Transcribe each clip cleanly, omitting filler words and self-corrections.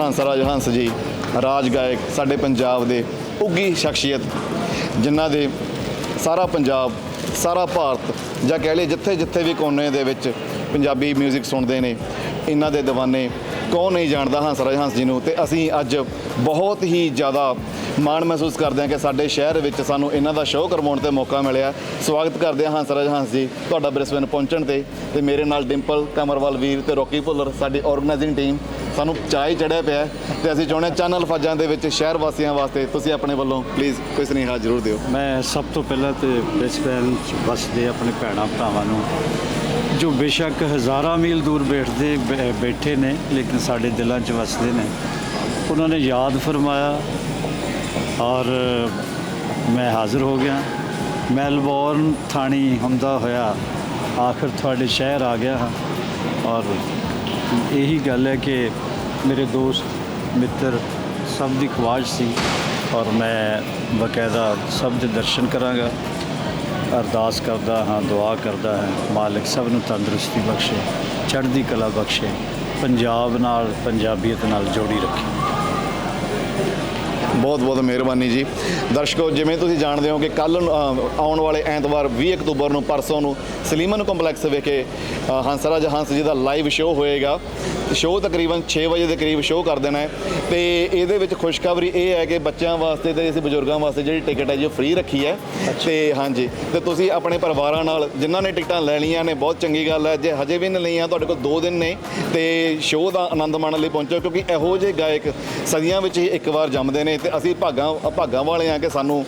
ਹੰਸਰਾਜ ਹੰਸ ਜੀ ਰਾਜ ਗਾਇਕ ਸਾਡੇ ਪੰਜਾਬ ਦੇ ਉੱਗੀ ਸ਼ਖਸੀਅਤ ਜਿਨ੍ਹਾਂ ਦੇ ਸਾਰਾ ਪੰਜਾਬ ਸਾਰਾ ਭਾਰਤ ਜਾਂ ਕਹਿ ਲਈਏ ਜਿੱਥੇ ਜਿੱਥੇ ਵੀ ਕੋਨੇ ਦੇ ਵਿੱਚ ਪੰਜਾਬੀ ਮਿਊਜ਼ਿਕ ਸੁਣਦੇ ਨੇ ਇਹਨਾਂ ਦੇ ਦੀਵਾਨੇ ਕੌਣ ਨਹੀਂ ਜਾਣਦਾ ਹੰਸਰਾਜ ਹੰਸ ਜੀ ਨੂੰ। ਤੇ ਅਸੀਂ ਅੱਜ ਬਹੁਤ ਹੀ ਜ਼ਿਆਦਾ ਮਾਣ ਮਹਿਸੂਸ ਕਰਦੇ ਹਾਂ ਕਿ ਸਾਡੇ ਸ਼ਹਿਰ ਵਿੱਚ ਸਾਨੂੰ ਇਹਨਾਂ ਦਾ ਸ਼ੋਅ ਕਰਵਾਉਣ ਤੇ ਮੌਕਾ ਮਿਲਿਆ। ਸਵਾਗਤ ਕਰਦੇ ਹਾਂ ਹੰਸਰਾਜ ਹੰਸ ਜੀ ਤੁਹਾਡਾ ਬ੍ਰਿਸਬੇਨ ਪਹੁੰਚਣ ਤੇ ਮੇਰੇ ਨਾਲ ਡਿੰਪਲ ਕਮਰਵਾਲ ਵੀਰ ਤੇ ਰੋਕੀ ਭੁੱਲਰ ਸਾਡੀ ਆਰਗੇਨਾਈਜ਼ਿੰਗ ਟੀਮ ਸਾਨੂੰ ਚਾਅ ਚੜਿਆ ਪਿਆ ਤੇ ਅਸੀਂ ਚਾਹੁੰਦੇ ਚੰਨ ਅਲਫਾਜ਼ਾਂ ਦੇ ਵਿੱਚ ਸ਼ਹਿਰ ਵਾਸੀਆਂ ਵਾਸਤੇ ਤੁਸੀਂ ਆਪਣੇ ਵੱਲੋਂ ਪਲੀਜ਼ ਕੋਈ ਸੁਨੇਹਾ ਜ਼ਰੂਰ ਦਿਓ। ਮੈਂ ਸਭ ਤੋਂ ਪਹਿਲਾਂ ਤੇ ਬ੍ਰਿਸਬੇਨ 'ਚ ਵਸਦੇ ਆਪਣੇ ਭੈਣਾਂ ਭਰਾਵਾਂ ਨੂੰ ਜੋ ਬੇਸ਼ੱਕ ਹਜ਼ਾਰਾਂ ਮੀਲ ਦੂਰ ਬੈਠੇ ਨੇ ਲੇਕਿਨ ਸਾਡੇ ਦਿਲਾਂ 'ਚ ਵਸਦੇ ਨੇ, ਉਹਨਾਂ ਨੇ ਯਾਦ ਫਰਮਾਇਆ ਔਰ ਮੈਂ ਹਾਜ਼ਰ ਹੋ ਗਿਆ। ਮੈਲਬੌਰਨ ਥਾਣੀ ਹੁੰਦਾ ਹੋਇਆ ਆਖਰ ਤੁਹਾਡੇ ਸ਼ਹਿਰ ਆ ਗਿਆ ਹਾਂ ਔਰ ਇਹੀ ਗੱਲ ਹੈ ਕਿ ਮੇਰੇ ਦੋਸਤ ਮਿੱਤਰ ਸਭ ਦੀ ਖਵਾਇਸ਼ ਸੀ ਔਰ ਮੈਂ ਬਕਾਇਦਾ ਸਭ ਦੇ ਦਰਸ਼ਨ ਕਰਾਂਗਾ। ਅਰਦਾਸ ਕਰਦਾ ਹਾਂ, ਦੁਆ ਕਰਦਾ ਹਾਂ ਮਾਲਕ ਸਭ ਨੂੰ ਤੰਦਰੁਸਤੀ ਬਖਸ਼ੇ, ਚੜ੍ਹਦੀ ਕਲਾ ਬਖਸ਼ੇ, ਪੰਜਾਬ ਨਾਲ ਪੰਜਾਬੀਅਤ ਨਾਲ ਜੋੜੀ ਰੱਖੇ। ਬਹੁਤ ਬਹੁਤ ਮਿਹਰਬਾਨੀ ਜੀ। ਦਰਸ਼ਕੋ ਜਿਵੇਂ ਤੁਸੀਂ ਜਾਣਦੇ ਹੋ ਕਿ ਕੱਲ੍ਹ ਆਉਣ ਵਾਲੇ ਐਤਵਾਰ 20 ਅਕਤੂਬਰ ਨੂੰ ਪਰਸੋਂ ਨੂੰ ਸਲੀਮਨ ਕੰਪਲੈਕਸ ਵਿਖੇ ਹੰਸਰਾਜ ਹੰਸ ਜੀ ਦਾ ਲਾਈਵ ਸ਼ੋਅ ਹੋਏਗਾ। ਸ਼ੋਅ ਤਕਰੀਬਨ 6 ਵਜੇ ਦੇ ਕਰੀਬ ਸ਼ੋਅ ਕਰ ਦੇਣਾ ਹੈ ਤੇ ਇਹਦੇ ਵਿੱਚ ਖੁਸ਼ਖਬਰੀ ਇਹ ਹੈ ਕਿ ਬੱਚਿਆਂ ਵਾਸਤੇ ਤੇ ਅਸੀਂ ਬਜ਼ੁਰਗਾਂ ਵਾਸਤੇ ਜਿਹੜੀ ਟਿਕਟ ਹੈ ਜੀ ਉਹ ਫ੍ਰੀ ਰੱਖੀ ਹੈ। ਤੇ ਹਾਂਜੀ ਤੇ ਤੁਸੀਂ ਆਪਣੇ ਪਰਿਵਾਰਾਂ ਨਾਲ ਜਿਨ੍ਹਾਂ ਨੇ ਟਿਕਟਾਂ ਲੈਣੀਆਂ ਨੇ ਬਹੁਤ ਚੰਗੀ ਗੱਲ ਹੈ। ਜੇ ਹਜੇ ਵੀ ਨਹੀਂ ਲਈਆਂ ਤੁਹਾਡੇ ਕੋਲ 2 ਦਿਨ ਨੇ ਤੇ ਸ਼ੋਅ ਦਾ ਆਨੰਦ ਮਾਣਨ ਲਈ ਪਹੁੰਚੋ ਕਿਉਂਕਿ ਇਹੋ ਜਿਹੇ ਗਾਇਕ ਸਦੀਆਂ ਵਿੱਚ ਹੀ ਇੱਕ ਵਾਰ ਜੰਮਦੇ ਨੇ ਤੇ ਅਸੀਂ ਭਾਗਾਂ ਵਾਲੇ ਹਾਂ ਕਿ ਸਾਨੂੰ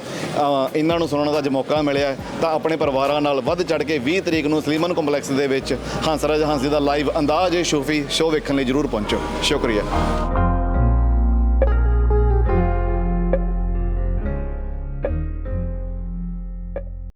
ਇਹਨਾਂ ਨੂੰ ਸੁਣਨ ਦਾ ਅੱਜ ਮੌਕਾ ਮਿਲਿਆ। ਤਾਂ ਆਪਣੇ ਪਰਿਵਾਰਾਂ ਨਾਲ ਵੱਧ ਚੜ੍ਹ ਕੇ 20 ਤਰੀਕ ਨੂੰ ਸਲੀਮਨ ਕੰਪਲੈਕਸ ਦੇ ਵਿੱਚ ਹੰਸਰਾਜ ਹੰਸ ਜੀ ਦਾ ਲਾਈਵ ਅੰਦਾਜ਼ ਸ਼ੂਫੀ ਸ਼ੋਅ ਵੇਖਣ ਲਈ ਜ਼ਰੂਰ ਪਹੁੰਚੋ। ਸ਼ੁਕਰੀਆ।